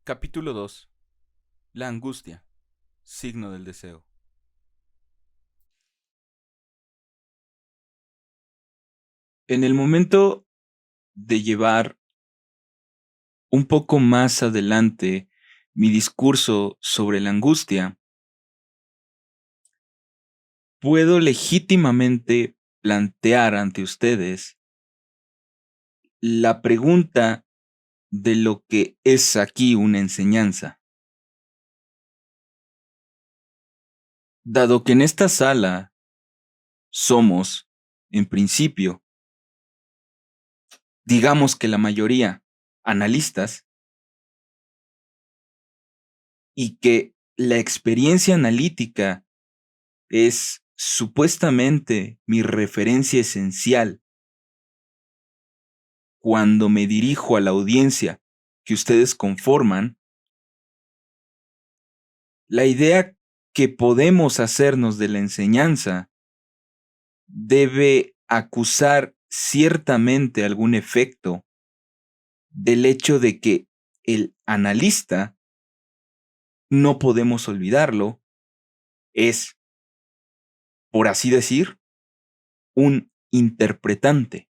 Capítulo 2. La angustia, signo del deseo. En el momento de llevar un poco más adelante mi discurso sobre la angustia, puedo legítimamente plantear ante ustedes la pregunta de lo que es aquí una enseñanza. Dado que en esta sala somos, en principio, digamos que la mayoría, analistas, y que la experiencia analítica es supuestamente mi referencia esencial cuando me dirijo a la audiencia que ustedes conforman, la idea que podemos hacernos de la enseñanza debe acusar ciertamente algún efecto del hecho de que el analista, no podemos olvidarlo, es, por así decir, un interpretante.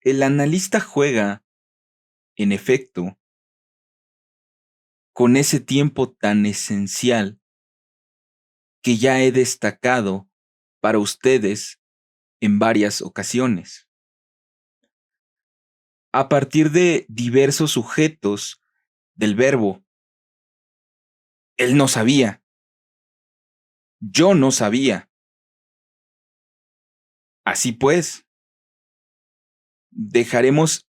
El analista juega, en efecto, con ese tiempo tan esencial que ya he destacado para ustedes en varias ocasiones. A partir de diversos sujetos del verbo, él no sabía, yo no sabía. Así pues, dejaremos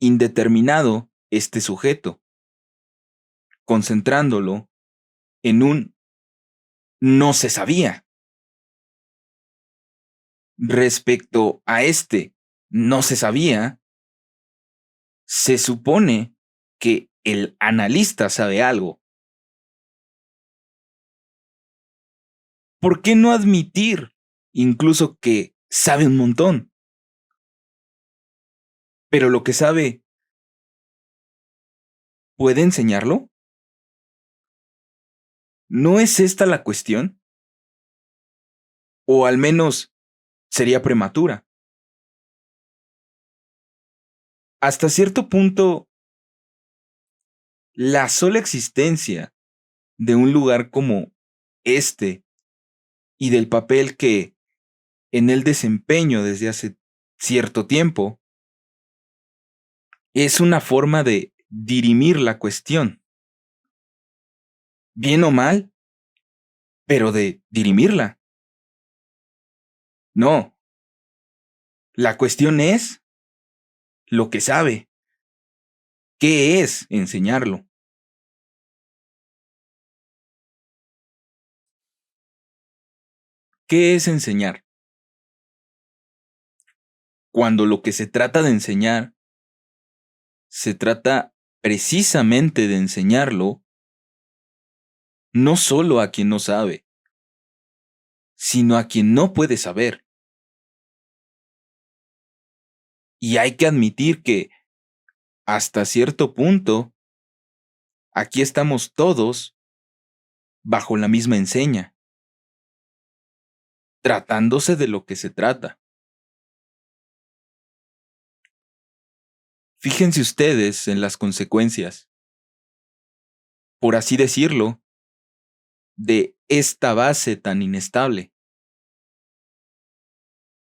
indeterminado este sujeto, concentrándolo en un no se sabía. Respecto a este no se sabía, se supone que el analista sabe algo. ¿Por qué no admitir incluso que sabe un montón? Pero lo que sabe, ¿puede enseñarlo? ¿No es esta la cuestión? O al menos sería prematura. Hasta cierto punto, la sola existencia de un lugar como este y del papel que en él desempeño desde hace cierto tiempo es una forma de dirimir la cuestión. Bien o mal, pero de dirimirla. No. La cuestión es lo que sabe. ¿Qué es enseñarlo? ¿Qué es enseñar? Cuando lo que se trata de enseñar, se trata precisamente de enseñarlo no solo a quien no sabe, sino a quien no puede saber. Y hay que admitir que, hasta cierto punto, aquí estamos todos bajo la misma enseña, tratándose de lo que se trata. Fíjense ustedes en las consecuencias, por así decirlo, de esta base tan inestable.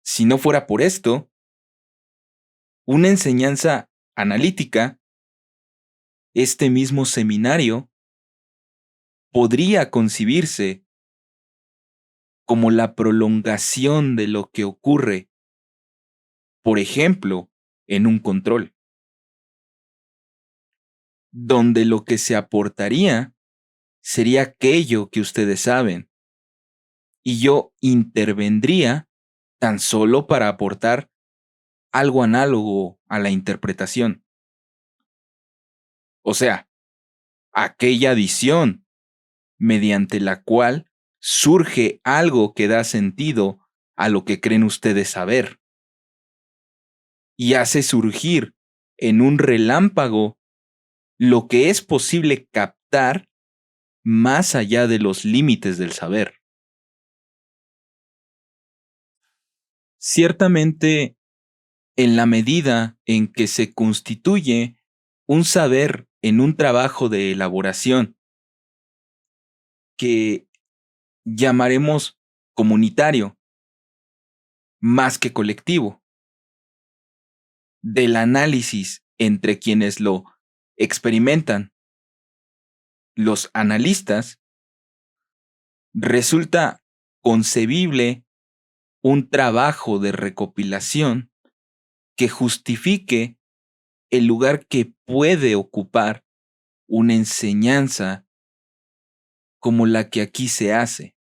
Si no fuera por esto, una enseñanza analítica, este mismo seminario, podría concebirse como la prolongación de lo que ocurre, por ejemplo, en un control, donde lo que se aportaría sería aquello que ustedes saben, y yo intervendría tan solo para aportar algo análogo a la interpretación. O sea, aquella adición mediante la cual surge algo que da sentido a lo que creen ustedes saber y hace surgir en un relámpago lo que es posible captar más allá de los límites del saber. Ciertamente, en la medida en que se constituye un saber en un trabajo de elaboración que llamaremos comunitario más que colectivo, del análisis entre quienes lo experimentan, los analistas, resulta concebible un trabajo de recopilación que justifique el lugar que puede ocupar una enseñanza como la que aquí se hace.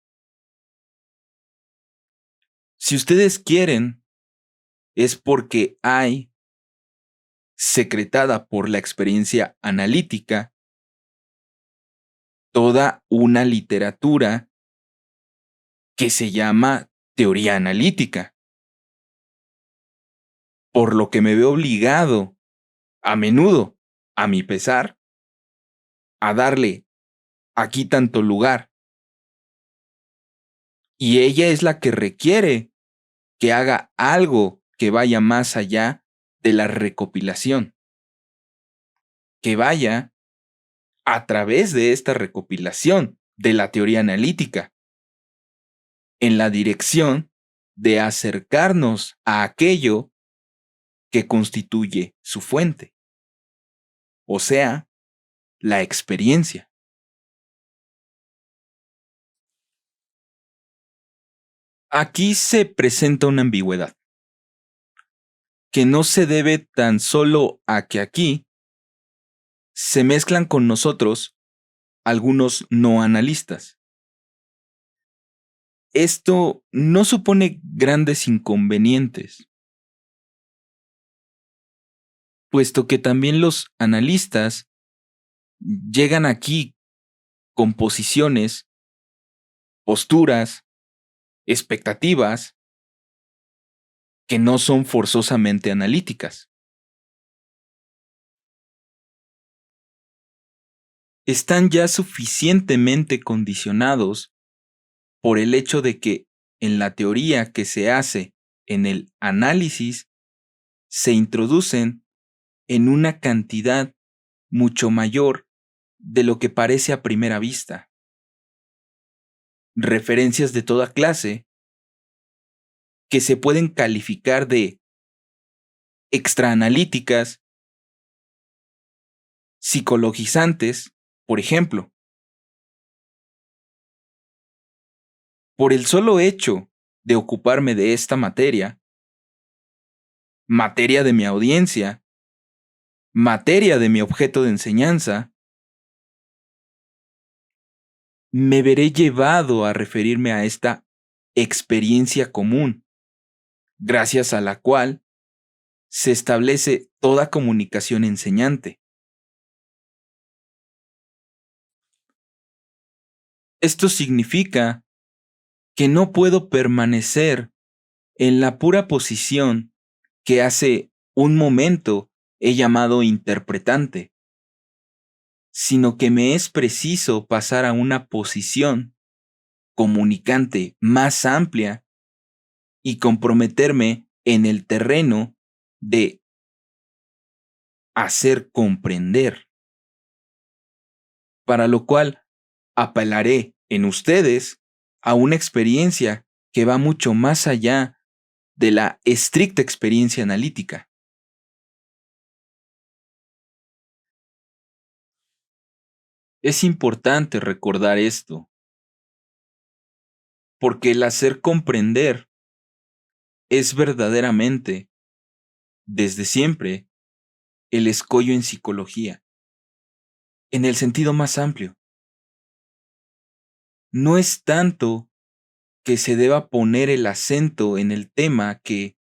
Si ustedes quieren, es porque hay, secretada por la experiencia analítica, toda una literatura que se llama teoría analítica, por lo que me veo obligado, a menudo, a mi pesar, a darle aquí tanto lugar. Y ella es la que requiere que haga algo que vaya más allá de la recopilación, que vaya a través de esta recopilación de la teoría analítica, en la dirección de acercarnos a aquello que constituye su fuente, o sea, la experiencia. Aquí se presenta una ambigüedad, que no se debe tan solo a que aquí se mezclan con nosotros algunos no analistas. Esto no supone grandes inconvenientes, puesto que también los analistas llegan aquí con posiciones, posturas, expectativas que no son forzosamente analíticas. Están ya suficientemente condicionados por el hecho de que en la teoría que se hace en el análisis se introducen en una cantidad mucho mayor de lo que parece a primera vista. Referencias de toda clase que se pueden calificar de extraanalíticas, psicologizantes, por ejemplo. Por el solo hecho de ocuparme de esta materia, materia de mi audiencia, materia de mi objeto de enseñanza, me veré llevado a referirme a esta experiencia común, gracias a la cual se establece toda comunicación enseñante. Esto significa que no puedo permanecer en la pura posición que hace un momento he llamado interpretante, sino que me es preciso pasar a una posición comunicante más amplia y comprometerme en el terreno de hacer comprender, para lo cual apelaré en ustedes a una experiencia que va mucho más allá de la estricta experiencia analítica. Es importante recordar esto, porque el hacer comprender es verdaderamente, desde siempre, el escollo en psicología, en el sentido más amplio. No es tanto que se deba poner el acento en el tema que,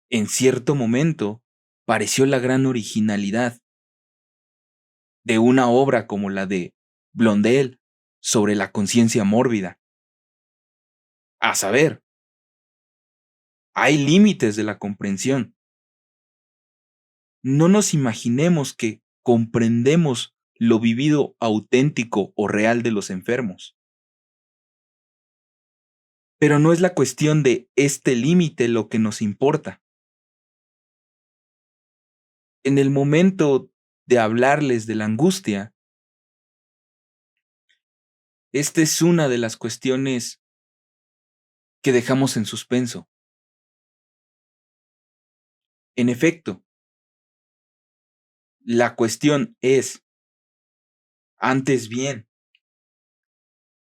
en cierto momento, pareció la gran originalidad de una obra como la de Blondel sobre la conciencia mórbida. A saber, hay límites de la comprensión. No nos imaginemos que comprendemos lo vivido auténtico o real de los enfermos. Pero no es la cuestión de este límite lo que nos importa. En el momento de hablarles de la angustia, esta es una de las cuestiones que dejamos en suspenso. En efecto, la cuestión es, antes bien,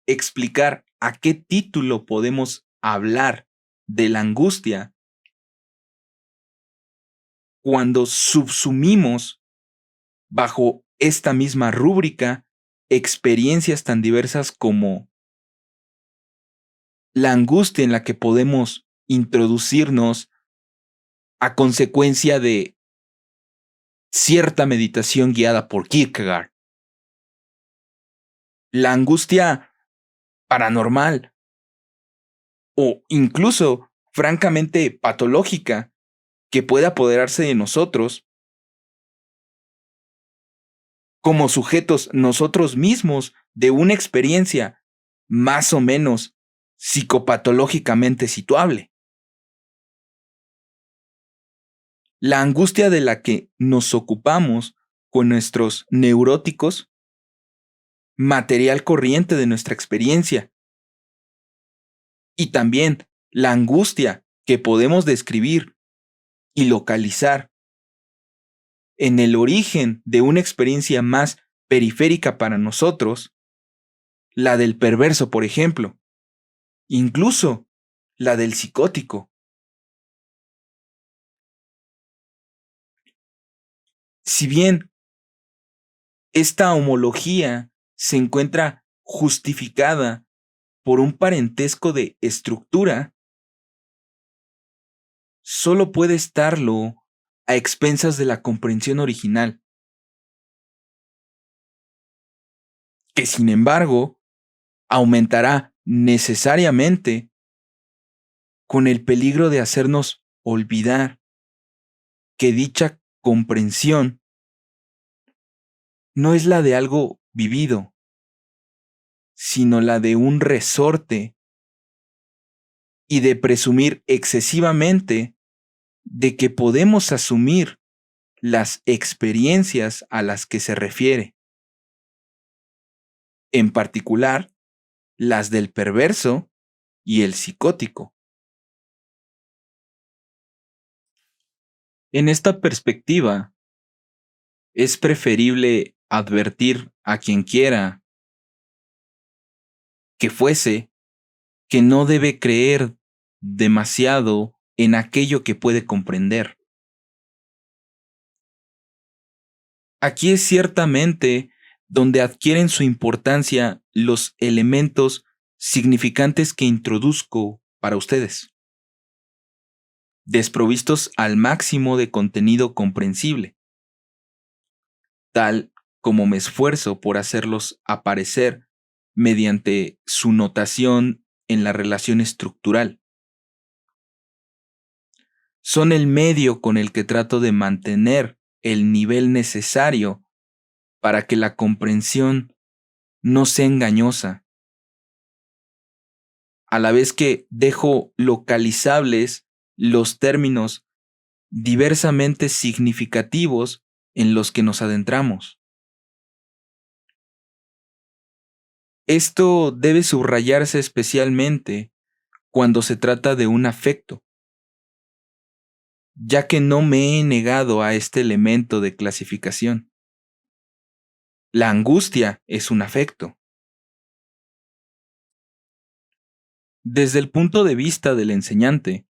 explicar a qué título podemos hablar de la angustia cuando subsumimos bajo esta misma rúbrica experiencias tan diversas como la angustia en la que podemos introducirnos a consecuencia de cierta meditación guiada por Kierkegaard, la angustia paranormal o incluso francamente patológica que puede apoderarse de nosotros como sujetos nosotros mismos de una experiencia más o menos psicopatológicamente situable. La angustia de la que nos ocupamos con nuestros neuróticos, material corriente de nuestra experiencia, y también la angustia que podemos describir y localizar en el origen de una experiencia más periférica para nosotros, la del perverso, por ejemplo, incluso la del psicótico. Si bien esta homología se encuentra justificada por un parentesco de estructura, solo puede estarlo a expensas de la comprensión original, que sin embargo aumentará necesariamente con el peligro de hacernos olvidar que dicha comprensión no es la de algo vivido, sino la de un resorte y de presumir excesivamente de que podemos asumir las experiencias a las que se refiere, en particular las del perverso y el psicótico. En esta perspectiva, es preferible advertir a quien quiera que fuese que no debe creer demasiado en aquello que puede comprender. Aquí es ciertamente donde adquieren su importancia los elementos significantes que introduzco para ustedes, desprovistos al máximo de contenido comprensible, tal como me esfuerzo por hacerlos aparecer mediante su notación en la relación estructural. Son el medio con el que trato de mantener el nivel necesario para que la comprensión no sea engañosa, a la vez que dejo localizables los términos diversamente significativos en los que nos adentramos. Esto debe subrayarse especialmente cuando se trata de un afecto, ya que no me he negado a este elemento de clasificación. La angustia es un afecto. Desde el punto de vista del enseñante,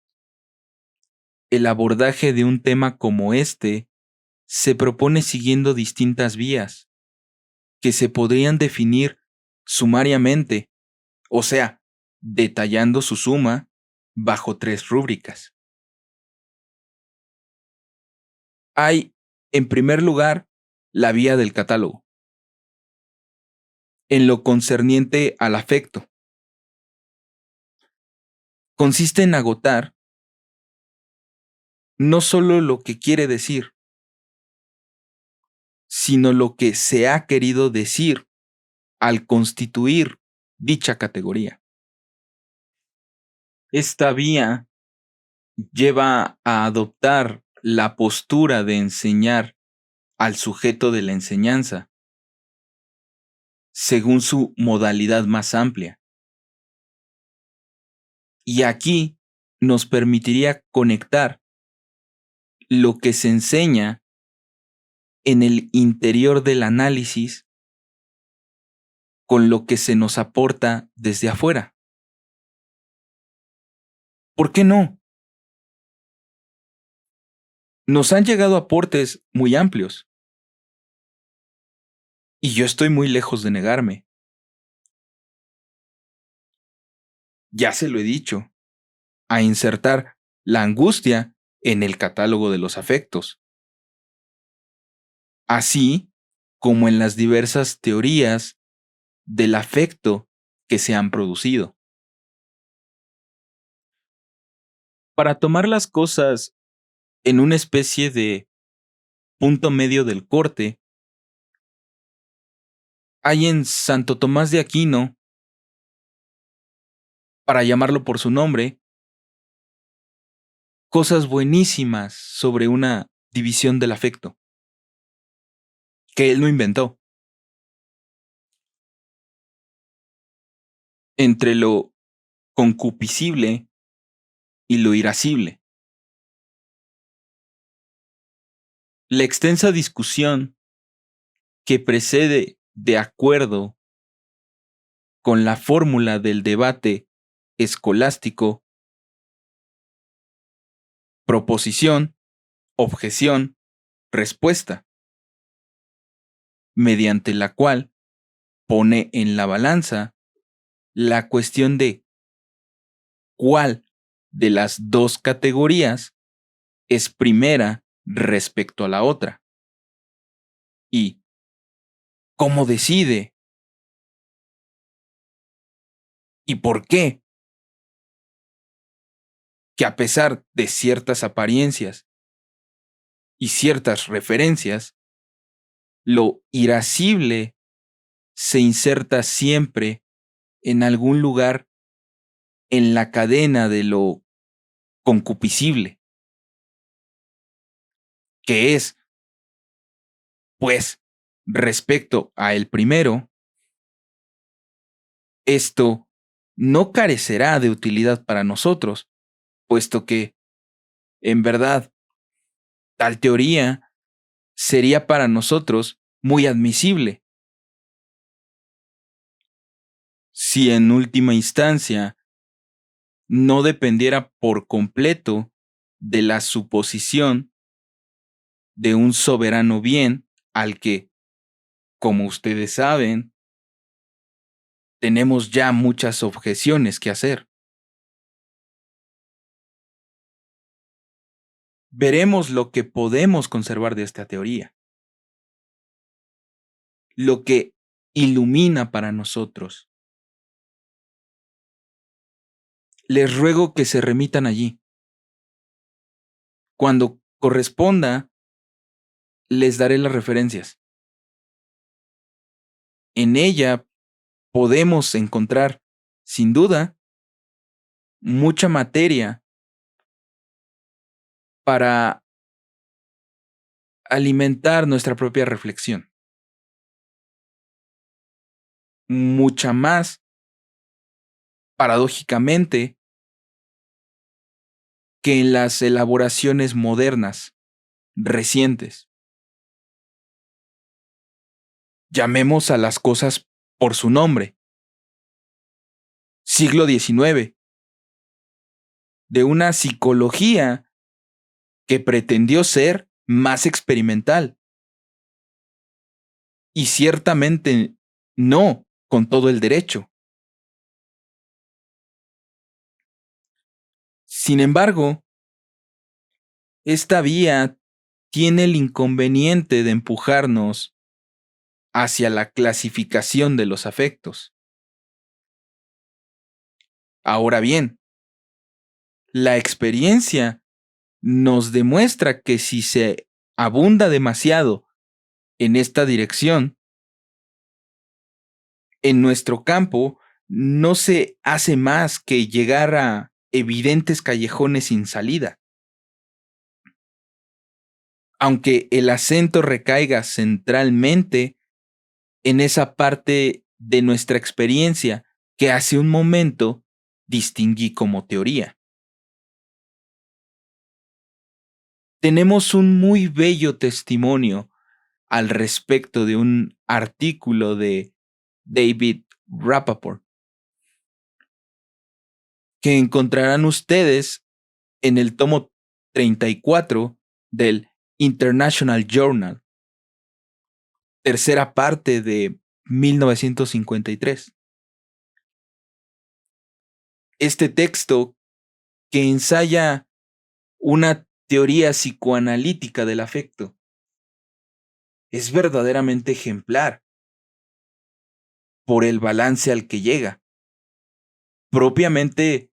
el abordaje de un tema como este se propone siguiendo distintas vías, que se podrían definir sumariamente, o sea, detallando su suma bajo 3 rúbricas. Hay, en primer lugar, la vía del catálogo, en lo concerniente al afecto. Consiste en agotar no solo lo que quiere decir, sino lo que se ha querido decir al constituir dicha categoría. Esta vía lleva a adoptar la postura de enseñar al sujeto de la enseñanza según su modalidad más amplia. Y aquí nos permitiría conectar lo que se enseña en el interior del análisis con lo que se nos aporta desde afuera. ¿Por qué no? Nos han llegado aportes muy amplios y yo estoy muy lejos de negarme. Ya se lo he dicho, a insertar la angustia en el catálogo de los afectos, así como en las diversas teorías del afecto que se han producido. Para tomar las cosas en una especie de punto medio del corte, hay en Santo Tomás de Aquino, para llamarlo por su nombre, cosas buenísimas sobre una división del afecto, que él no inventó, entre lo concupiscible y lo irascible. La extensa discusión que precede de acuerdo con la fórmula del debate escolástico, proposición, objeción, respuesta, mediante la cual pone en la balanza la cuestión de cuál de las dos categorías es primera respecto a la otra y cómo decide y por qué que a pesar de ciertas apariencias y ciertas referencias, lo irascible se inserta siempre en algún lugar en la cadena de lo concupiscible, que es, pues, respecto a el primero, esto no carecerá de utilidad para nosotros, puesto que, en verdad, tal teoría sería para nosotros muy admisible. Si en última instancia no dependiera por completo de la suposición de un soberano bien al que, como ustedes saben, tenemos ya muchas objeciones que hacer. Veremos lo que podemos conservar de esta teoría, lo que ilumina para nosotros. Les ruego que se remitan allí. Cuando corresponda, les daré las referencias. En ella podemos encontrar, sin duda, mucha materia para alimentar nuestra propia reflexión. Mucha más, paradójicamente, que en las elaboraciones modernas, recientes. Llamemos a las cosas por su nombre. Siglo XIX, de una psicología que pretendió ser más experimental. Y ciertamente no con todo el derecho. Sin embargo, esta vía tiene el inconveniente de empujarnos hacia la clasificación de los afectos. Ahora bien, la experiencia nos demuestra que si se abunda demasiado en esta dirección, en nuestro campo no se hace más que llegar a evidentes callejones sin salida. Aunque el acento recaiga centralmente en esa parte de nuestra experiencia que hace un momento distinguí como teoría. Tenemos un muy bello testimonio al respecto de un artículo de David Rappaport que encontrarán ustedes en el tomo 34 del International Journal, tercera parte de 1953. Este texto, que ensaya una teoría psicoanalítica del afecto, es verdaderamente ejemplar por el balance al que llega, propiamente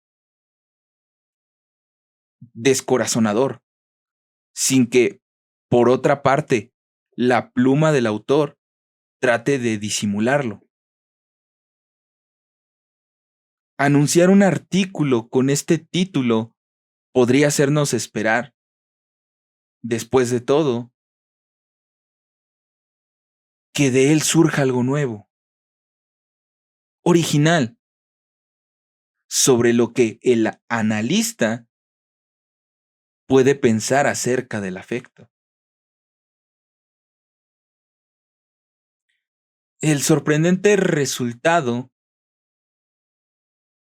descorazonador, sin que, por otra parte, la pluma del autor trate de disimularlo. Anunciar un artículo con este título podría hacernos esperar, después de todo, que de él surja algo nuevo, original, sobre lo que el analista puede pensar acerca del afecto. El sorprendente resultado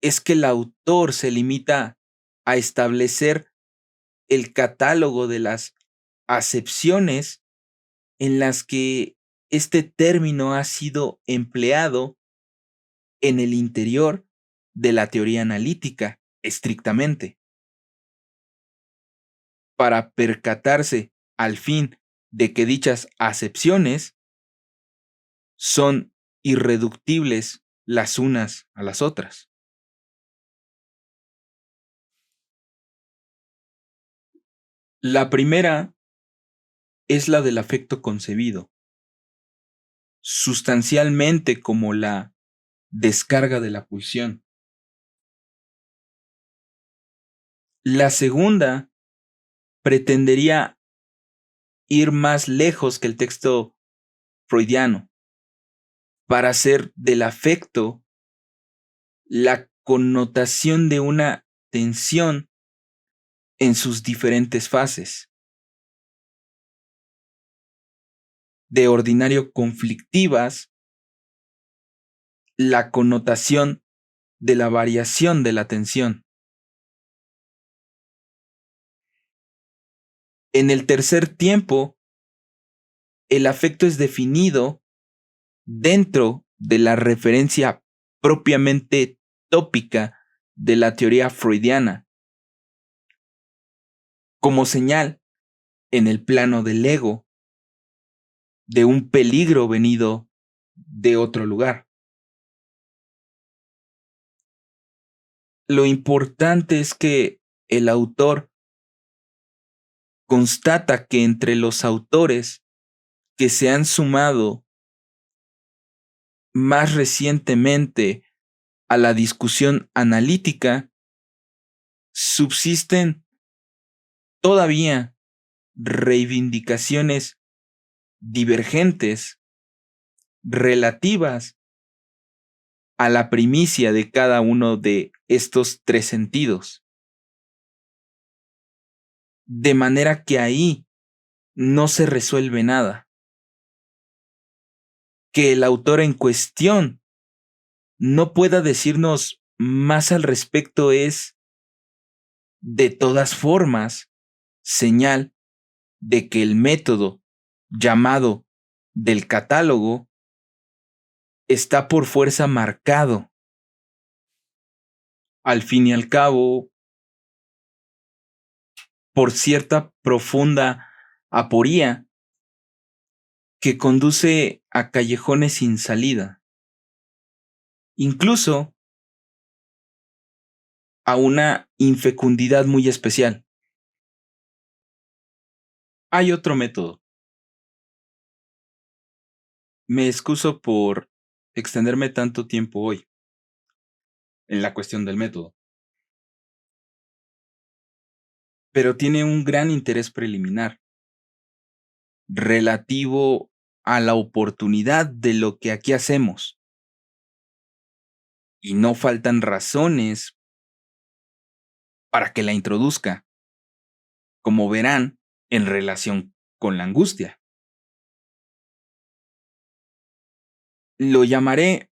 es que el autor se limita a establecer el catálogo de las acepciones en las que este término ha sido empleado en el interior de la teoría analítica, estrictamente, para percatarse al fin de que dichas acepciones son irreductibles las unas a las otras. La primera es la del afecto concebido, sustancialmente como la descarga de la pulsión. La segunda pretendería ir más lejos que el texto freudiano para hacer del afecto la connotación de una tensión en sus diferentes fases, de ordinario conflictivas, la connotación de la variación de la tensión. En el tercer tiempo, el afecto es definido dentro de la referencia propiamente tópica de la teoría freudiana, como señal en el plano del ego de un peligro venido de otro lugar. Lo importante es que el autor constata que entre los autores que se han sumado más recientemente a la discusión analítica, subsisten todavía reivindicaciones divergentes relativas a la primicia de cada uno de estos tres sentidos. De manera que ahí no se resuelve nada. Que el autor en cuestión no pueda decirnos más al respecto es, de todas formas, señal de que el método llamado del catálogo está por fuerza marcado. Al fin y al cabo, por cierta profunda aporía que conduce a callejones sin salida, incluso a una infecundidad muy especial. Hay otro método, Me excuso por extenderme tanto tiempo hoy en la cuestión del método, pero tiene un gran interés preliminar relativo a la oportunidad de lo que aquí hacemos, y no faltan razones para que la introduzca, como verán, en relación con la angustia. Lo llamaré,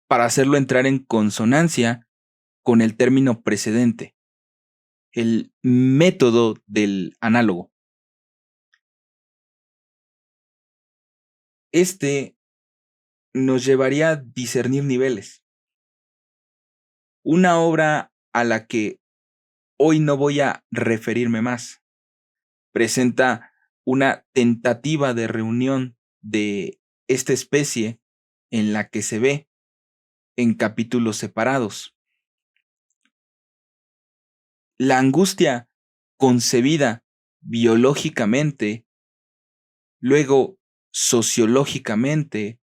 para hacerlo entrar en consonancia con el término precedente, el método del análogo. Este nos llevaría a discernir niveles. Una obra a la que hoy no voy a referirme más presenta una tentativa de reunión de esta especie en la que se ve en capítulos separados. La angustia concebida biológicamente, luego sociológicamente,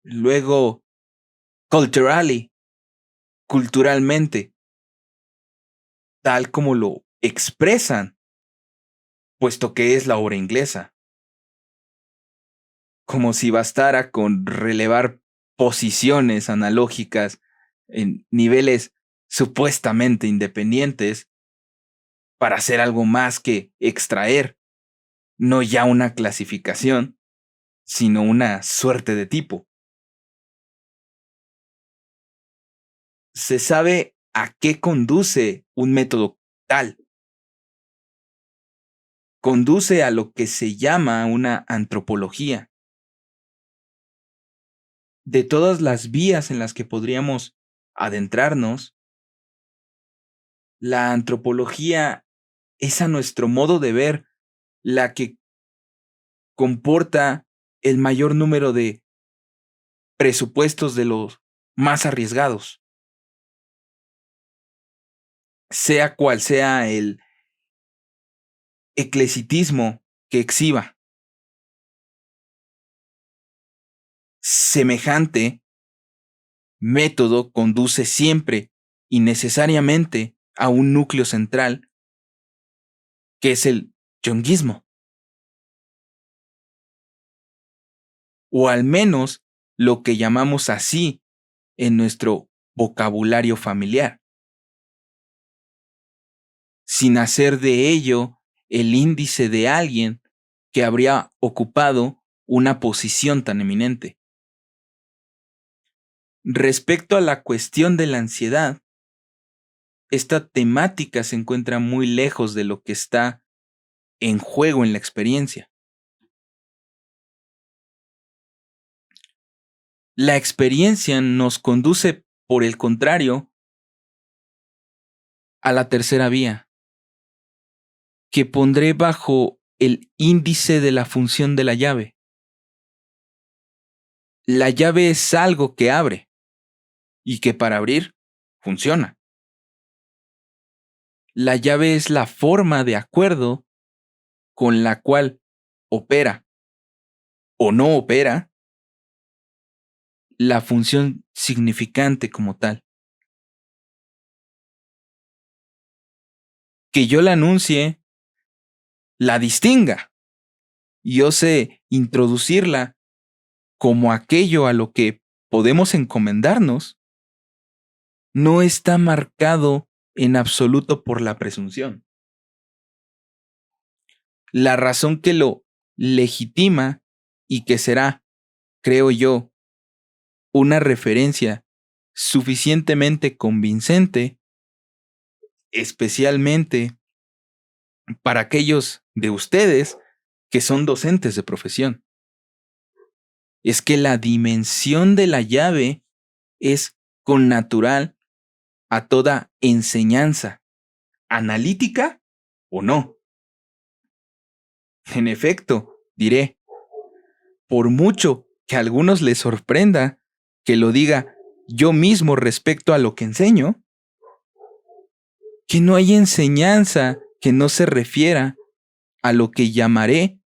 luego culturalmente, tal como lo expresan, puesto que es la obra inglesa, como si bastara con relevar posiciones analógicas en niveles supuestamente independientes para hacer algo más que extraer, no ya una clasificación, sino una suerte de tipo. Se sabe a qué conduce un método tal. Conduce a lo que se llama una antropología. De todas las vías en las que podríamos adentrarnos, la antropología es, a nuestro modo de ver, la que comporta el mayor número de presupuestos de los más arriesgados, sea cual sea el eclecticismo que exhiba. Semejante método conduce siempre y necesariamente a un núcleo central, que es el yonguismo, o al menos lo que llamamos así en nuestro vocabulario familiar, sin hacer de ello el índice de alguien que habría ocupado una posición tan eminente. Respecto a la cuestión de la ansiedad, esta temática se encuentra muy lejos de lo que está en juego en la experiencia. La experiencia nos conduce, por el contrario, a la tercera vía, que pondré bajo el índice de la función de la llave. La llave es algo que abre y que para abrir funciona. La llave es la forma de acuerdo con la cual opera o no opera la función significante como tal. Que yo la anuncie, la distinga y ose introducirla como aquello a lo que podemos encomendarnos, no está marcado en absoluto por la presunción. La razón que lo legitima y que será, creo yo, una referencia suficientemente convincente, especialmente para aquellos de ustedes que son docentes de profesión, es que la dimensión de la llave es connatural a toda enseñanza, analítica o no. En efecto, diré, por mucho que a algunos les sorprenda que lo diga yo mismo respecto a lo que enseño, que no hay enseñanza que no se refiera a lo que llamaré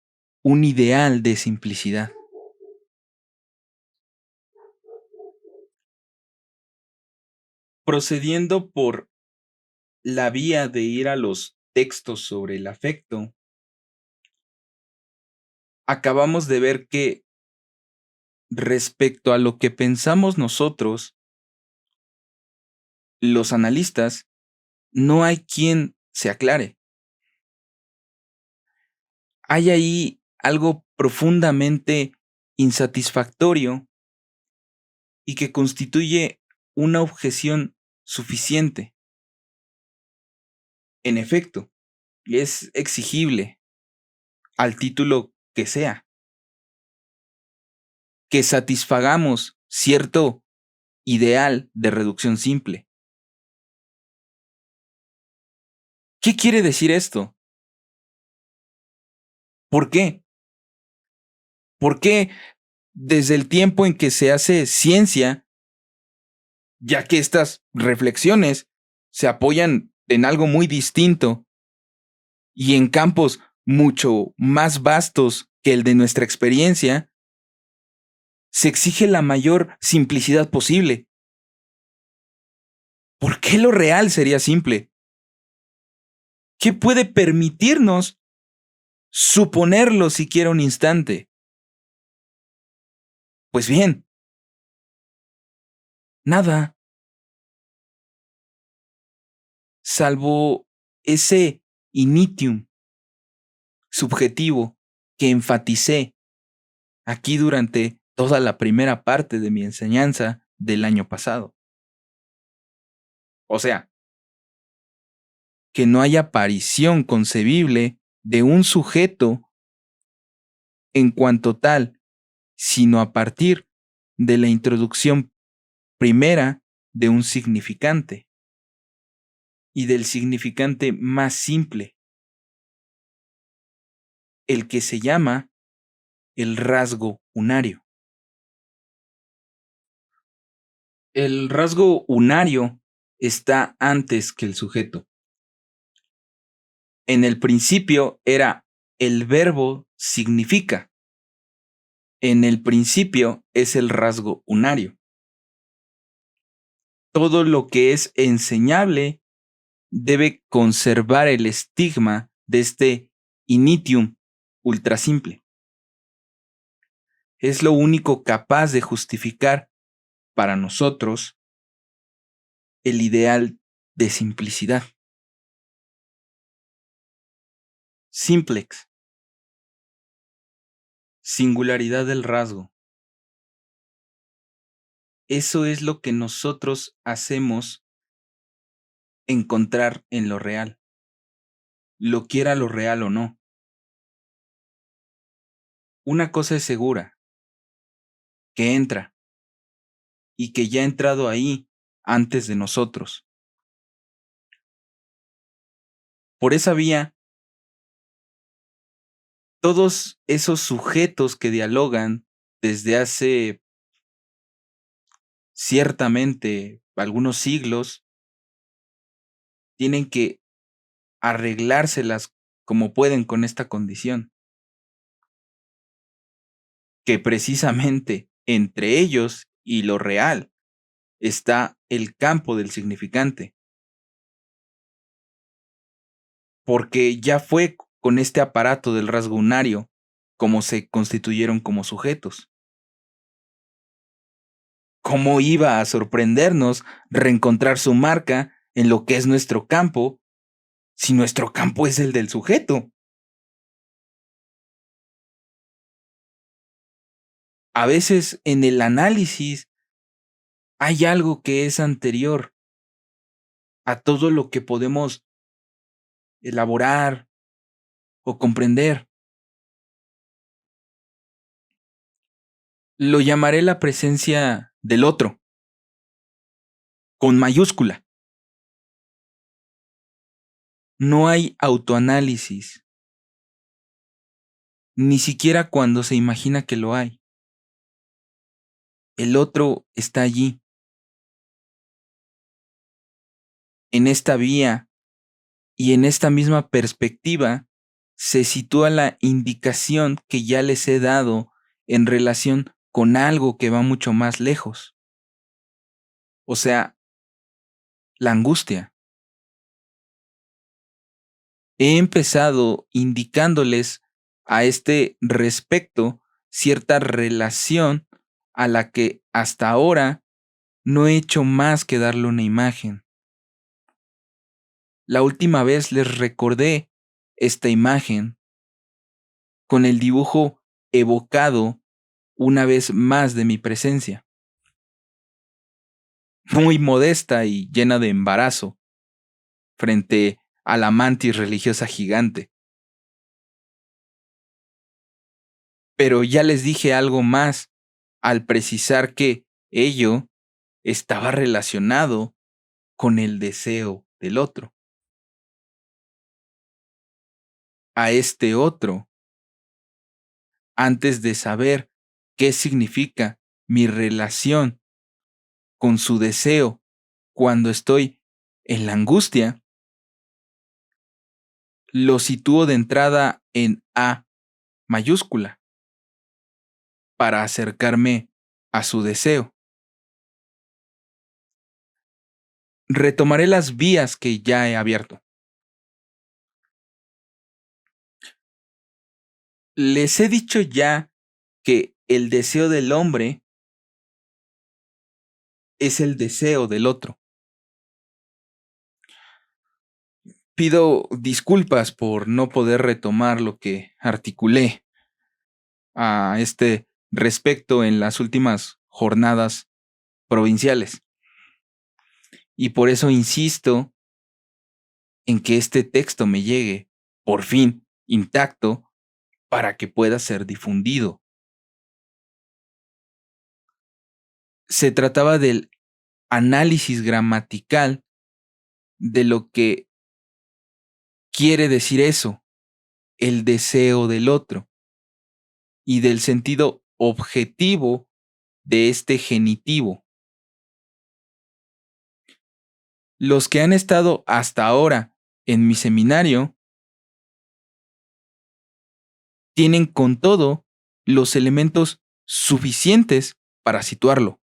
un ideal de simplicidad. Procediendo por la vía de ir a los textos sobre el afecto, acabamos de ver que respecto a lo que pensamos nosotros, los analistas, no hay quien se aclare. Hay ahí algo profundamente insatisfactorio y que constituye una objeción suficiente. En efecto, es exigible, al título que sea, que satisfagamos cierto ideal de reducción simple. ¿Qué quiere decir esto? ¿Por qué? ¿Por qué desde el tiempo en que se hace ciencia, ya que estas reflexiones se apoyan en algo muy distinto y en campos mucho más vastos que el de nuestra experiencia, se exige la mayor simplicidad posible? ¿Por qué lo real sería simple? ¿Qué puede permitirnos suponerlo siquiera un instante? Pues bien, nada, salvo ese initium subjetivo que enfaticé aquí durante toda la primera parte de mi enseñanza del año pasado. O sea, que no hay aparición concebible de un sujeto en cuanto tal, sino a partir de la introducción primera de un significante y del significante más simple, el que se llama el rasgo unario. El rasgo unario está antes que el sujeto. En el principio era el verbo significa. En el principio es el rasgo unario. Todo lo que es enseñable debe conservar el estigma de este initium ultrasimple. Es lo único capaz de justificar para nosotros el ideal de simplicidad. Simplex, singularidad del rasgo. Eso es lo que nosotros hacemos encontrar en lo real, lo quiera lo real o no. Una cosa es segura, que entra y que ya ha entrado ahí antes de nosotros. Por esa vía, todos esos sujetos que dialogan desde hace ciertamente algunos siglos, tienen que arreglárselas como pueden con esta condición, que precisamente entre ellos y lo real está el campo del significante, porque ya fue con este aparato del rasgo unario como se constituyeron como sujetos. ¿Cómo iba a sorprendernos reencontrar su marca en lo que es nuestro campo si nuestro campo es el del sujeto? A veces en el análisis hay algo que es anterior a todo lo que podemos elaborar o comprender. Lo llamaré la presencia del otro, con mayúscula. No hay autoanálisis, ni siquiera cuando se imagina que lo hay. El otro está allí, en esta vía y en esta misma perspectiva se sitúa la indicación que ya les he dado en relación con algo que va mucho más lejos. O sea, la angustia. He empezado indicándoles a este respecto cierta relación a la que hasta ahora no he hecho más que darle una imagen. La última vez les recordé esta imagen con el dibujo evocado una vez más de mi presencia, muy modesta y llena de embarazo, frente a la mantis religiosa gigante. Pero ya les dije algo más al precisar que ello estaba relacionado con el deseo del otro. A este otro, antes de saber qué significa mi relación con su deseo cuando estoy en la angustia, lo sitúo de entrada en A mayúscula para acercarme a su deseo. Retomaré las vías que ya he abierto. Les he dicho ya que el deseo del hombre es el deseo del otro. Pido disculpas por no poder retomar lo que articulé a este respecto en las últimas jornadas provinciales. Y por eso insisto en que este texto me llegue, por fin, intacto, para que pueda ser difundido. Se trataba del análisis gramatical de lo que quiere decir eso, el deseo del otro, y del sentido objetivo de este genitivo. Los que han estado hasta ahora en mi seminario tienen con todo los elementos suficientes para situarlo.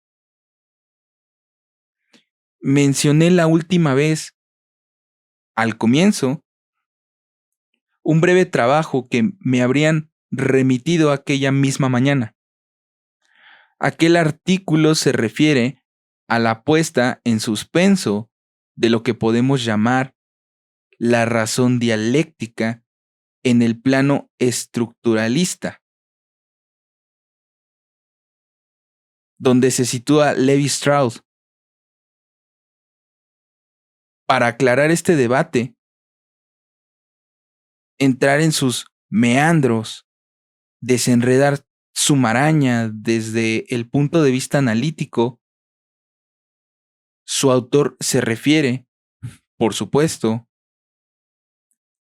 Mencioné la última vez, al comienzo, un breve trabajo que me habrían remitido aquella misma mañana. Aquel artículo se refiere a la puesta en suspenso de lo que podemos llamar la razón dialéctica en el plano estructuralista, donde se sitúa Levi Strauss. Para aclarar este debate, entrar en sus meandros, desenredar su maraña desde el punto de vista analítico, su autor se refiere, por supuesto,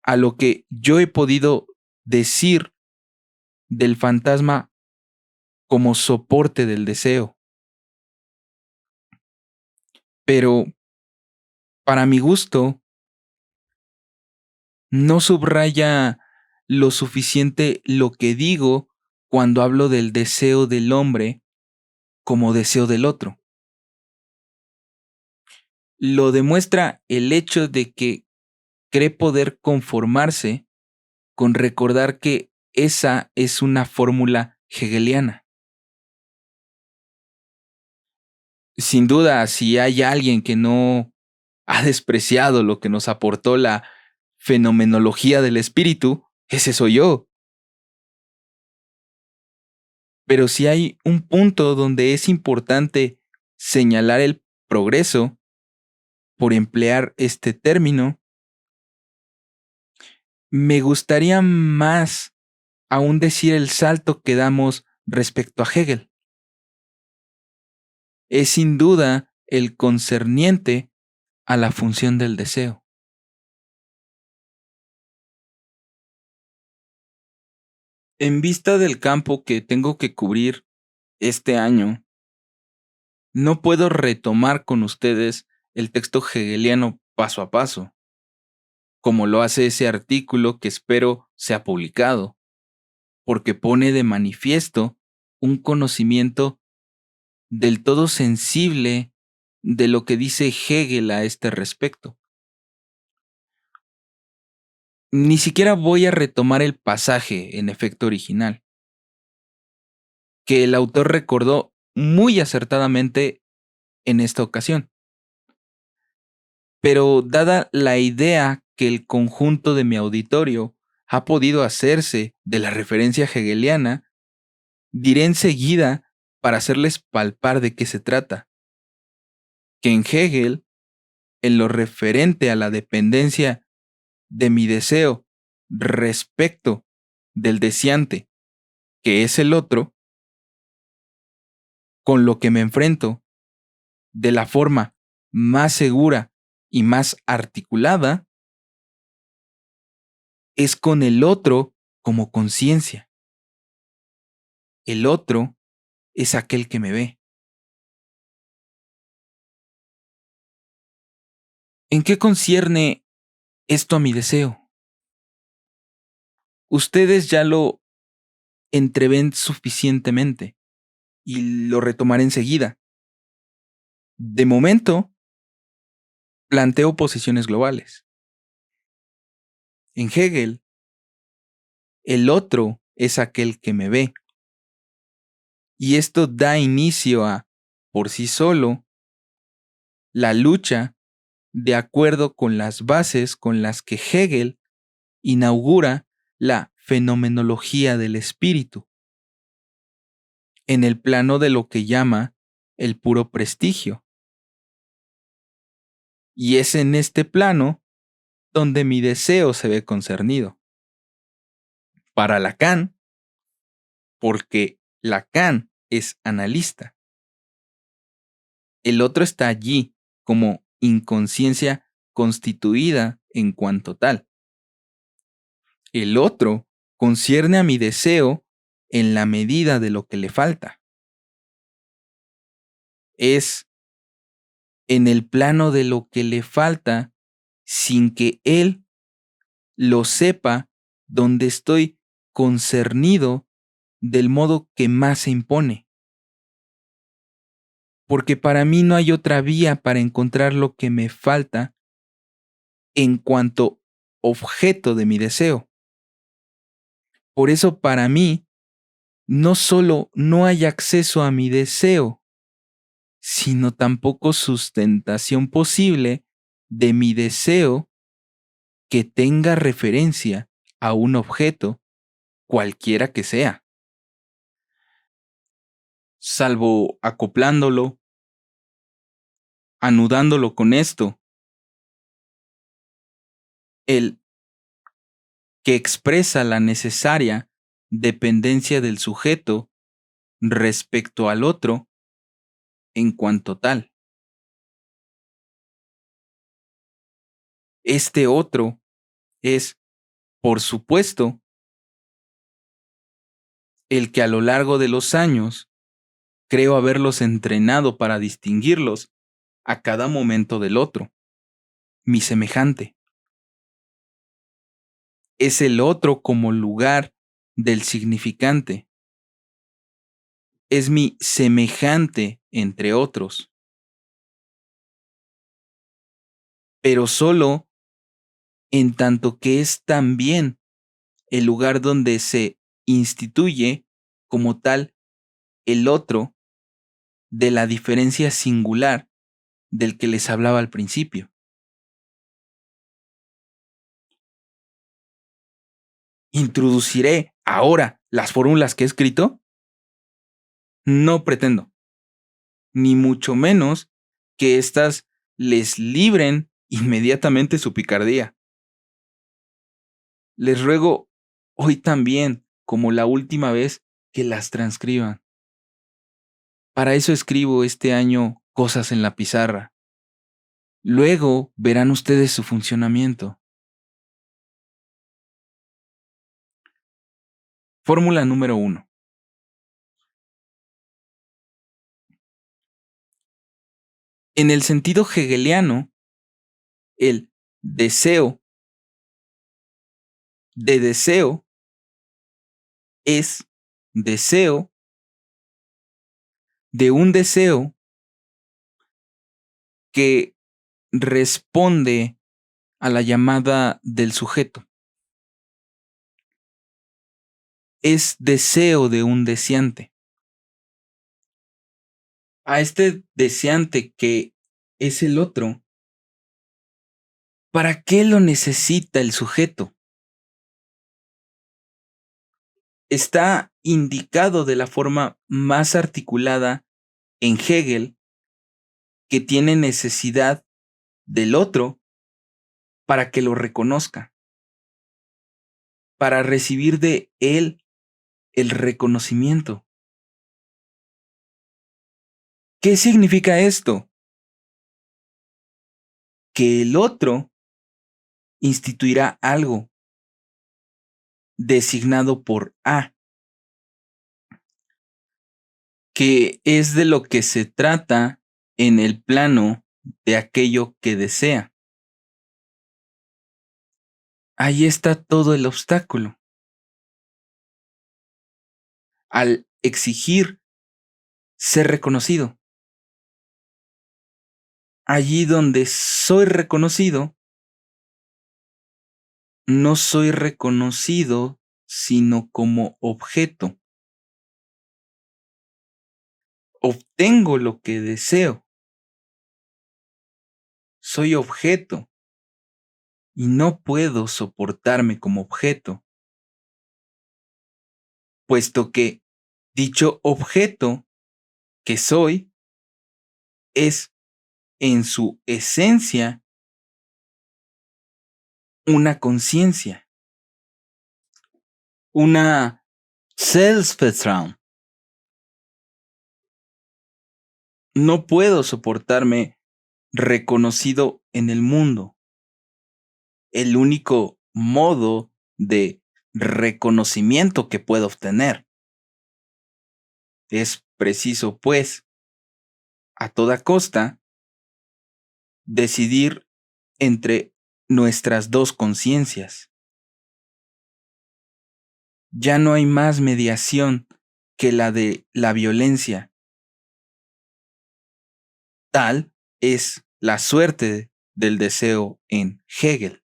a lo que yo he podido decir del fantasma como soporte del deseo. Pero, para mi gusto, no subraya lo suficiente lo que digo cuando hablo del deseo del hombre como deseo del otro. Lo demuestra el hecho de que cree poder conformarse con recordar que esa es una fórmula hegeliana. Sin duda, si hay alguien que no ha despreciado lo que nos aportó la fenomenología del espíritu, ese soy yo. Pero si hay un punto donde es importante señalar el progreso, por emplear este término, me gustaría más aún decir el salto que damos respecto a Hegel. Es sin duda el concerniente a la función del deseo. En vista del campo que tengo que cubrir este año, no puedo retomar con ustedes el texto hegeliano paso a paso, como lo hace ese artículo que espero sea publicado, porque pone de manifiesto un conocimiento del todo sensible de lo que dice Hegel a este respecto. Ni siquiera voy a retomar el pasaje en efecto original, que el autor recordó muy acertadamente en esta ocasión. Pero dada la idea que el conjunto de mi auditorio ha podido hacerse de la referencia hegeliana, diré enseguida, para hacerles palpar de qué se trata, que en Hegel, en lo referente a la dependencia de mi deseo respecto del deseante, que es el otro, con lo que me enfrento de la forma más segura y más articulada, es con el otro como conciencia. El otro es aquel que me ve. ¿En qué concierne esto a mi deseo? Ustedes ya lo entreven suficientemente y lo retomaré enseguida. De momento, planteo posiciones globales. En Hegel, el otro es aquel que me ve. Y esto da inicio a, por sí solo, la lucha de acuerdo con las bases con las que Hegel inaugura la fenomenología del espíritu, en el plano de lo que llama el puro prestigio. Y es en este plano donde mi deseo se ve concernido. Para Lacan, porque Lacan es analista, el otro está allí como inconsciencia constituida en cuanto tal. El otro concierne a mi deseo en la medida de lo que le falta. Es en el plano de lo que le falta sin que él lo sepa donde estoy concernido del modo que más se impone. Porque para mí no hay otra vía para encontrar lo que me falta en cuanto objeto de mi deseo. Por eso para mí no solo no hay acceso a mi deseo, sino tampoco sustentación posible de mi deseo que tenga referencia a un objeto, cualquiera que sea, salvo acoplándolo, anudándolo con esto, el que expresa la necesaria dependencia del sujeto respecto al otro en cuanto tal. Este otro es, por supuesto, el que a lo largo de los años creo haberlos entrenado para distinguirlos a cada momento del otro, mi semejante. Es el otro como lugar del significante. Es mi semejante entre otros, pero solo en tanto que es también el lugar donde se instituye como tal el otro de la diferencia singular del que les hablaba al principio. ¿Introduciré ahora las fórmulas que he escrito? No pretendo, ni mucho menos que éstas les libren inmediatamente su picardía. Les ruego hoy también, como la última vez, que las transcriban. Para eso escribo este año cosas en la pizarra. Luego verán ustedes su funcionamiento. Fórmula número 1. En el sentido hegeliano, el deseo de deseo es deseo de un deseo que responde a la llamada del sujeto. Es deseo de un deseante. A este deseante que es el otro, ¿para qué lo necesita el sujeto? Está indicado de la forma más articulada en Hegel que tiene necesidad del otro para que lo reconozca, para recibir de él el reconocimiento. ¿Qué significa esto? Que el otro instituirá algo designado por A, que es de lo que se trata en el plano de aquello que desea. Ahí está todo el obstáculo. Al exigir ser reconocido. Allí donde soy reconocido, no soy reconocido sino como objeto. Obtengo lo que deseo. Soy objeto y no puedo soportarme como objeto, puesto que dicho objeto que soy es en su esencia una conciencia, una Selbstvertrauen. No puedo soportarme reconocido en el mundo. El único modo de reconocimiento que puedo obtener. Es preciso, pues, a toda costa, decidir entre nuestras dos conciencias. Ya no hay más mediación que la de la violencia. Tal es la suerte del deseo en Hegel.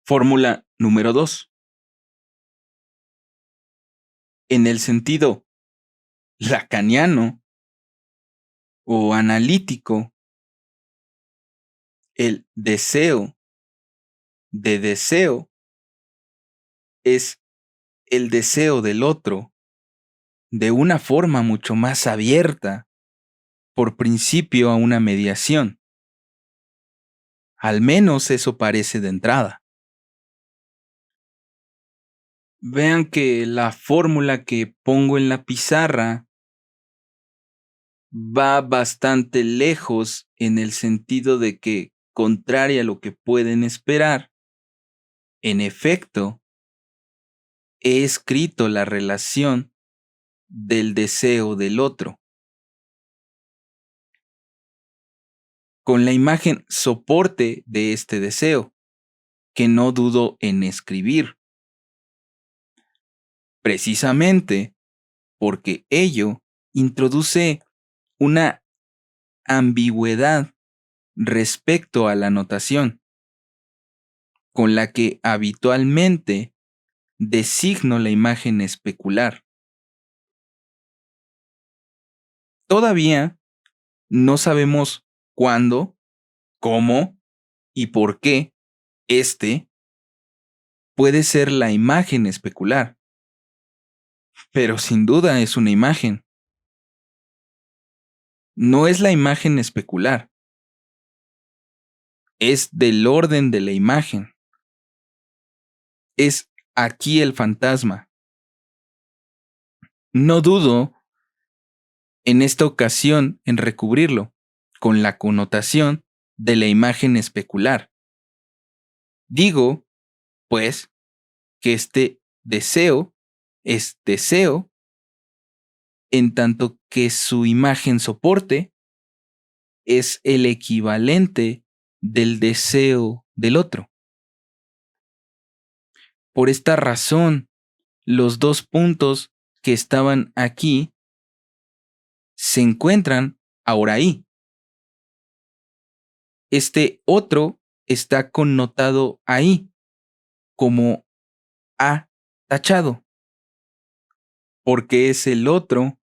Fórmula número 2. En el sentido lacaniano o analítico, el deseo de deseo es el deseo del otro de una forma mucho más abierta, por principio a una mediación. Al menos eso parece de entrada. Vean que la fórmula que pongo en la pizarra va bastante lejos en el sentido de que, contraria a lo que pueden esperar, en efecto, he escrito la relación del deseo del otro. Con la imagen soporte de este deseo, que no dudo en escribir. Precisamente porque ello introduce una ambigüedad respecto a la notación, con la que habitualmente designo la imagen especular. Todavía no sabemos cuándo, cómo y por qué este puede ser la imagen especular, pero sin duda es una imagen. No es la imagen especular, es del orden de la imagen. Es aquí el fantasma. No dudo en esta ocasión en recubrirlo con la connotación de la imagen especular. Digo, pues, que este deseo es deseo en tanto que su imagen soporte es el equivalente del deseo del otro. Por esta razón, los dos puntos que estaban aquí se encuentran ahora ahí. Este otro está connotado ahí como A tachado, porque es el otro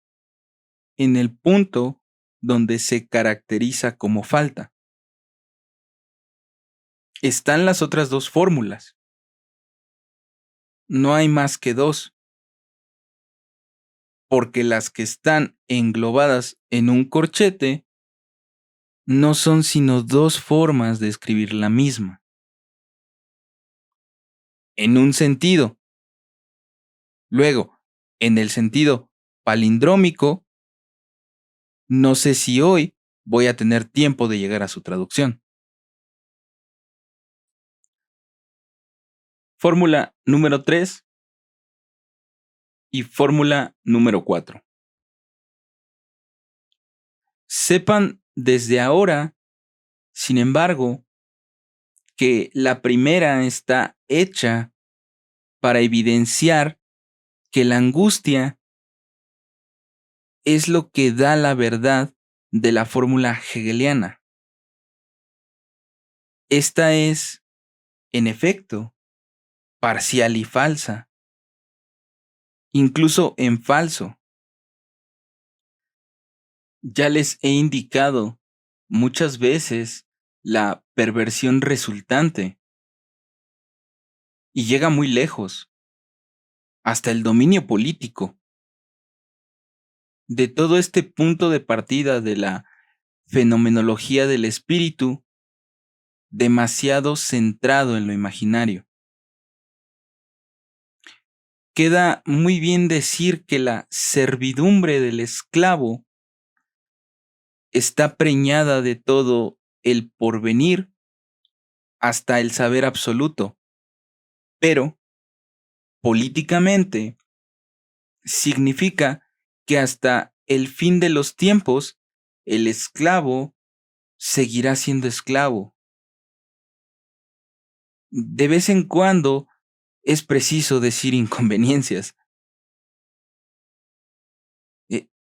en el punto donde se caracteriza como falta. Están las otras dos fórmulas. No hay más que dos, porque las que están englobadas en un corchete no son sino dos formas de escribir la misma. En un sentido. Luego, en el sentido palindrómico, no sé si hoy voy a tener tiempo de llegar a su traducción. Fórmula número 3 y fórmula número 4. Sepan desde ahora, sin embargo, que la primera está hecha para evidenciar que la angustia es lo que da la verdad de la fórmula hegeliana. Esta es, en efecto, parcial y falsa, incluso en falso. Ya les he indicado muchas veces la perversión resultante y llega muy lejos, hasta el dominio político. De todo este punto de partida de la fenomenología del espíritu, demasiado centrado en lo imaginario. Queda muy bien decir que la servidumbre del esclavo está preñada de todo el porvenir hasta el saber absoluto, pero políticamente significa que hasta el fin de los tiempos el esclavo seguirá siendo esclavo. De vez en cuando es preciso decir inconveniencias.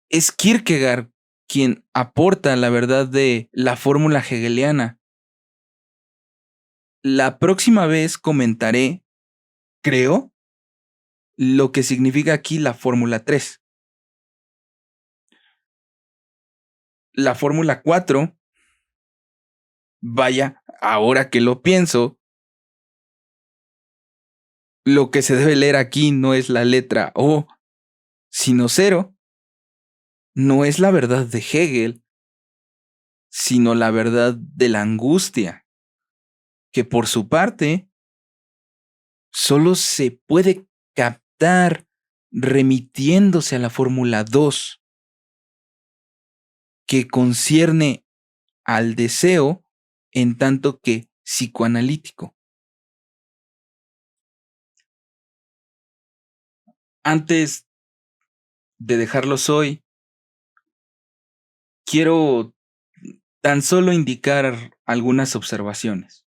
Es Kierkegaard quien aporta la verdad de la fórmula hegeliana. La próxima vez comentaré, creo, lo que significa aquí la fórmula 3. La fórmula 4, vaya, ahora que lo pienso, lo que se debe leer aquí no es la letra O, sino 0. No es la verdad de Hegel, sino la verdad de la angustia, que por su parte solo se puede captar remitiéndose a la fórmula 2, que concierne al deseo en tanto que psicoanalítico. Antes de dejarlos hoy, quiero tan solo indicar algunas observaciones.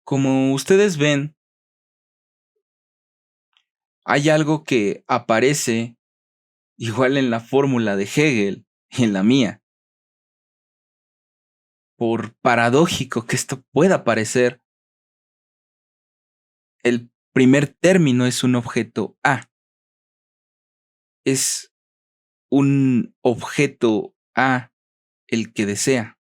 Como ustedes ven, hay algo que aparece igual en la fórmula de Hegel y en la mía. Por paradójico que esto pueda parecer, el primer término es un objeto A. Es un objeto A el que desea.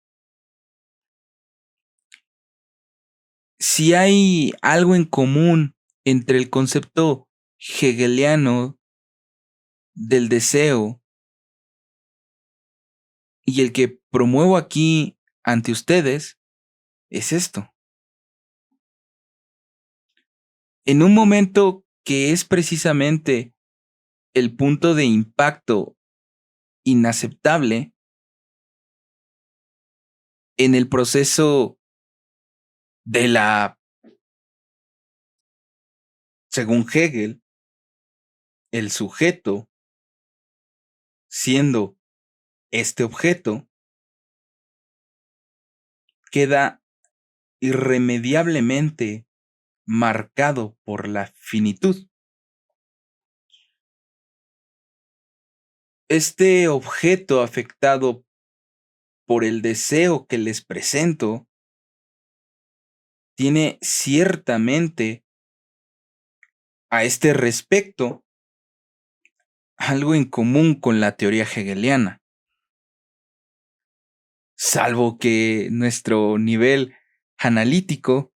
Si hay algo en común entre el concepto hegeliano del deseo y el que promuevo aquí ante ustedes, es esto. En un momento que es precisamente el punto de impacto inaceptable en el proceso de según Hegel, el sujeto, siendo este objeto, queda irremediablemente marcado por la finitud. Este objeto afectado por el deseo que les presento tiene ciertamente a este respecto algo en común con la teoría hegeliana, salvo que nuestro nivel analítico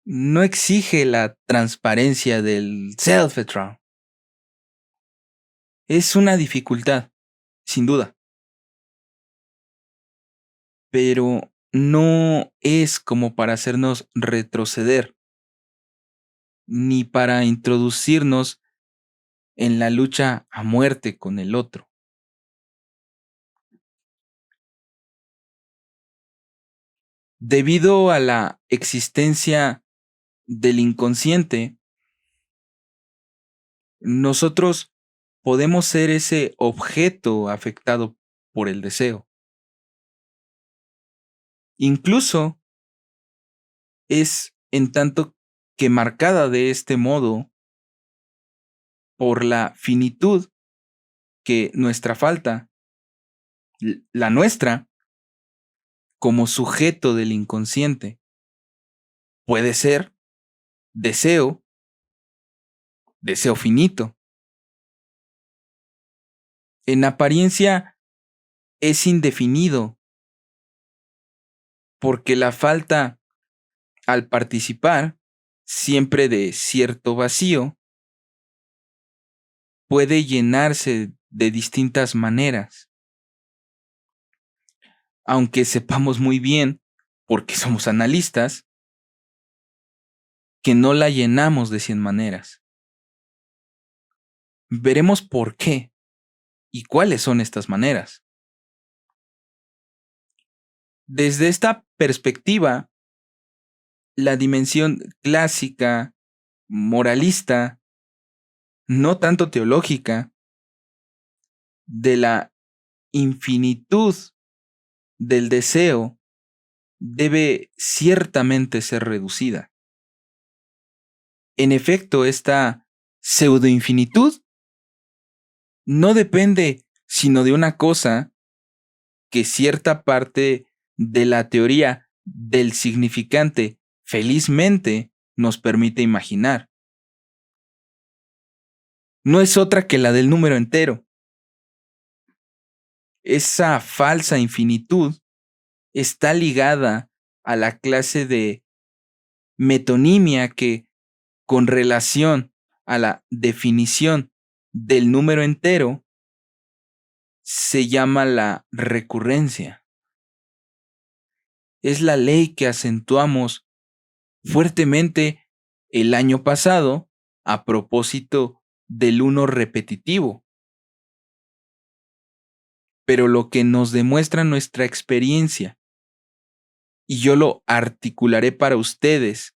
no exige la transparencia del self-etrao. Es una dificultad, sin duda, pero no es como para hacernos retroceder, ni para introducirnos en la lucha a muerte con el otro. Debido a la existencia del inconsciente, nosotros podemos ser ese objeto afectado por el deseo. Incluso es en tanto que marcada de este modo por la finitud que nuestra falta, la nuestra, como sujeto del inconsciente, puede ser deseo, deseo finito. En apariencia es indefinido, porque la falta, al participar siempre de cierto vacío, puede llenarse de distintas maneras, aunque sepamos muy bien, porque somos analistas, que no la llenamos de 100 maneras. Veremos por qué y cuáles son estas maneras. Desde esta perspectiva, la dimensión clásica, moralista, no tanto teológica, de la infinitud del deseo debe ciertamente ser reducida. En efecto, esta pseudoinfinitud no depende sino de una cosa que cierta parte de la teoría del significante felizmente nos permite imaginar. No es otra que la del número entero. Esa falsa infinitud está ligada a la clase de metonimia que, con relación a la definición del número entero, se llama la recurrencia. Es la ley que acentuamos fuertemente el año pasado a propósito del uno repetitivo. Pero lo que nos demuestra nuestra experiencia, y yo lo articularé para ustedes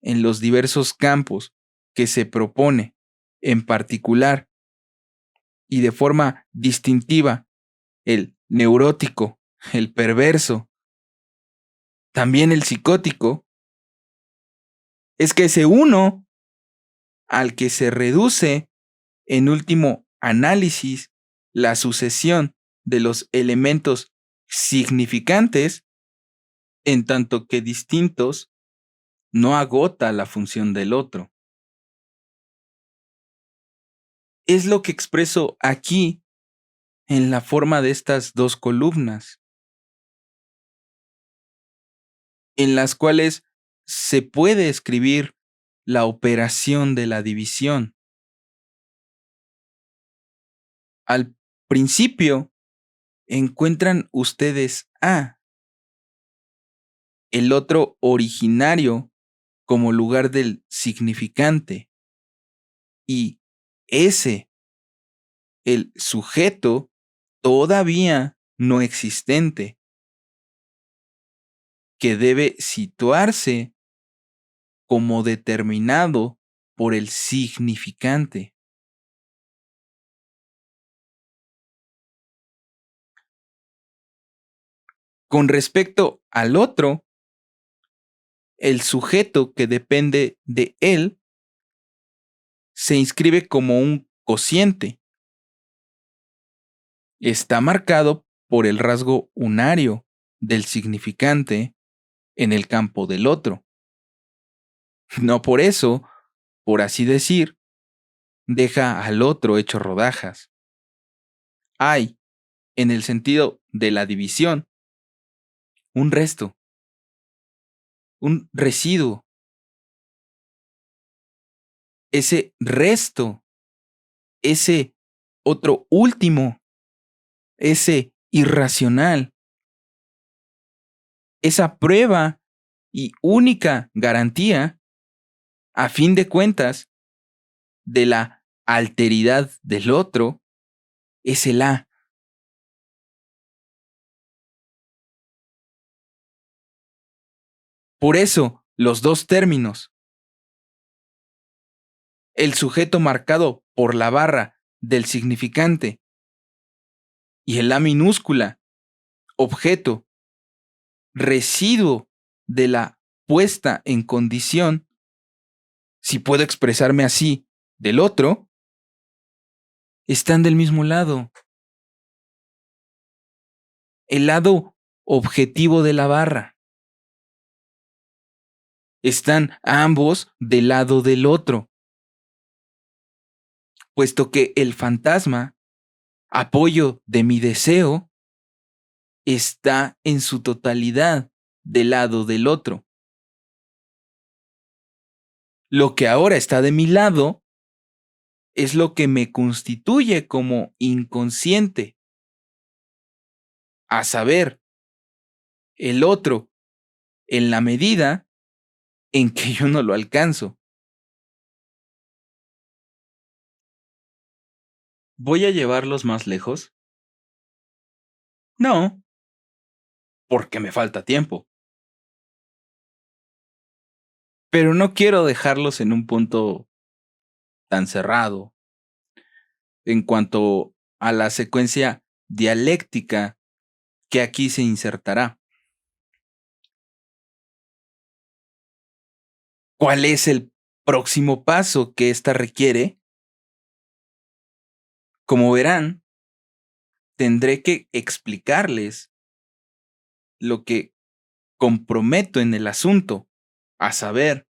en los diversos campos que se propone, en particular y de forma distintiva, el neurótico, el perverso, también el psicótico, es que ese uno al que se reduce en último análisis la sucesión de los elementos significantes, en tanto que distintos, no agota la función del otro. Es lo que expreso aquí en la forma de estas dos columnas, en las cuales se puede escribir la operación de la división. Al principio encuentran ustedes A, el otro originario como lugar del significante, y S, el sujeto todavía no existente, que debe situarse como determinado por el significante. Con respecto al otro, el sujeto que depende de él se inscribe como un cociente, está marcado por el rasgo unario del significante en el campo del otro. No por eso, por así decir, deja al otro hecho rodajas. Hay, en el sentido de la división, un resto, un residuo. Ese resto, ese otro último, ese irracional, esa prueba y única garantía, a fin de cuentas, de la alteridad del otro, es el A. Por eso, los dos términos, el sujeto marcado por la barra del significante y el A minúscula, objeto, residuo de la puesta en condición, si puedo expresarme así, del otro, están del mismo lado. El lado objetivo de la barra. Están ambos del lado del otro, puesto que el fantasma, apoyo de mi deseo, está en su totalidad del lado del otro. Lo que ahora está de mi lado es lo que me constituye como inconsciente, a saber, el otro, en la medida en que yo no lo alcanzo. ¿Voy a llevarlos más lejos? No, porque me falta tiempo. Pero no quiero dejarlos en un punto tan cerrado en cuanto a la secuencia dialéctica que aquí se insertará. ¿Cuál es el próximo paso que ésta requiere? Como verán, tendré que explicarles lo que comprometo en el asunto, a saber,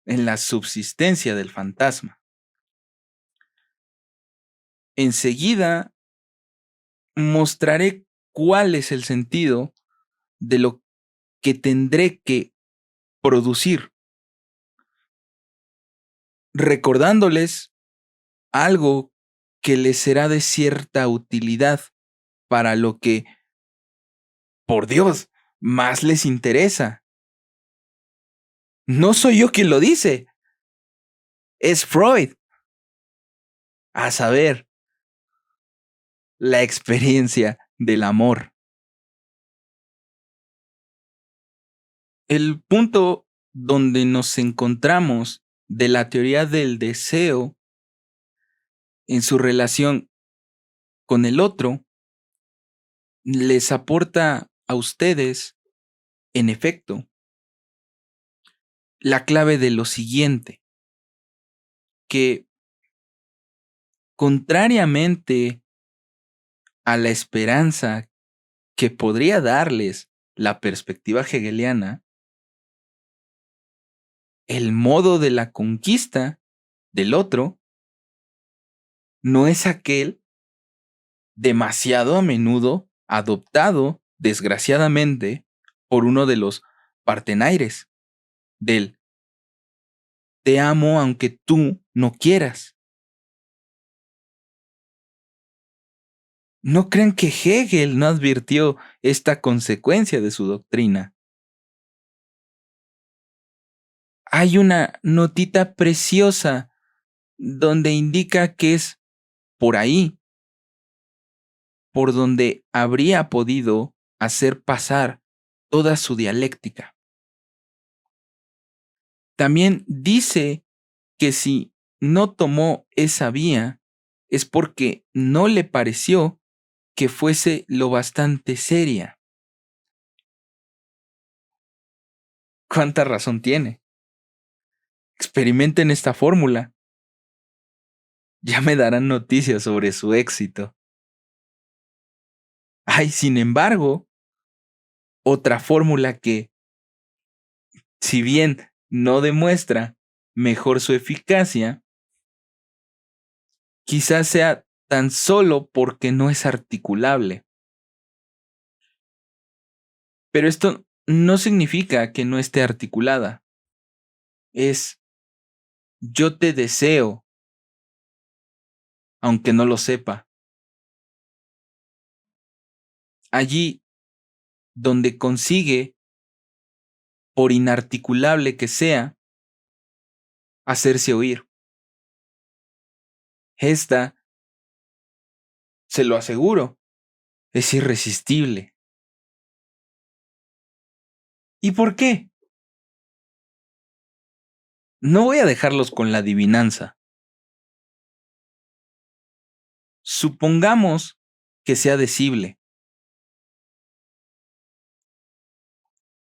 en la subsistencia del fantasma. Enseguida mostraré cuál es el sentido de lo que tendré que producir, recordándoles algo que les será de cierta utilidad para lo que, por Dios, más les interesa. No soy yo quien lo dice, es Freud. A saber, la experiencia del amor. El punto donde nos encontramos de la teoría del deseo en su relación con el otro les aporta a ustedes, en efecto, la clave de lo siguiente, que contrariamente a la esperanza que podría darles la perspectiva hegeliana, el modo de la conquista del otro no es aquel demasiado a menudo adoptado, desgraciadamente, por uno de los partenaires del te amo aunque tú no quieras. No crean que Hegel no advirtió esta consecuencia de su doctrina. Hay una notita preciosa donde indica que es por ahí por donde habría podido hacer pasar toda su dialéctica. También dice que si no tomó esa vía es porque no le pareció que fuese lo bastante seria. ¿Cuánta razón tiene? Experimenten esta fórmula. Ya me darán noticias sobre su éxito. Hay, sin embargo, otra fórmula que, si bien no demuestra mejor su eficacia, quizás sea tan solo porque no es articulable. Pero esto no significa que no esté articulada. Es yo te deseo, aunque no lo sepa. Allí donde consigue, por inarticulable que sea, hacerse oír. Esta, se lo aseguro, es irresistible. ¿Y por qué? No voy a dejarlos con la adivinanza. Supongamos que sea decible.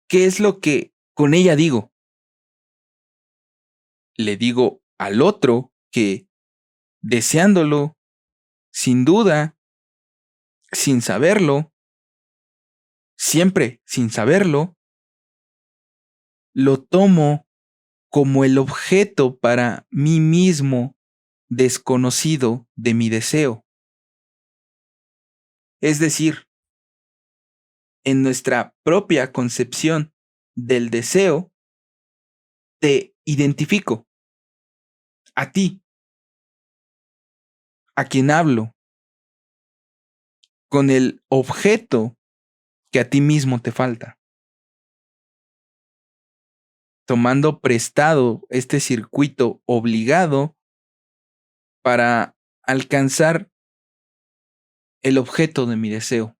¿Qué es lo que con ella digo? Le digo al otro que, deseándolo, sin duda, sin saberlo, siempre sin saberlo, lo tomo como el objeto para mí mismo desconocido de mi deseo. Es decir, en nuestra propia concepción del deseo, te identifico a ti, a quien hablo, con el objeto que a ti mismo te falta. Tomando prestado este circuito obligado para alcanzar el objeto de mi deseo.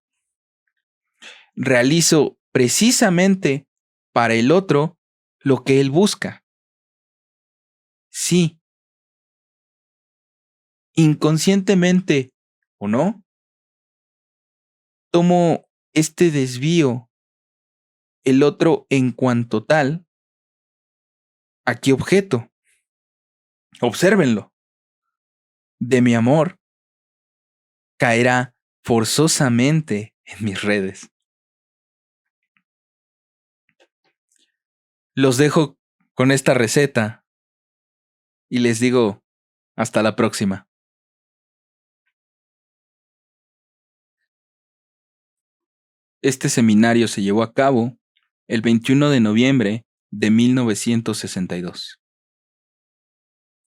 Realizo precisamente para el otro lo que él busca. Sí, inconscientemente o no, tomo este desvío, el otro en cuanto tal, ¿a qué objeto? Obsérvenlo. De mi amor caerá forzosamente en mis redes. Los dejo con esta receta y les digo hasta la próxima. Este seminario se llevó a cabo el 21 de noviembre de 1962.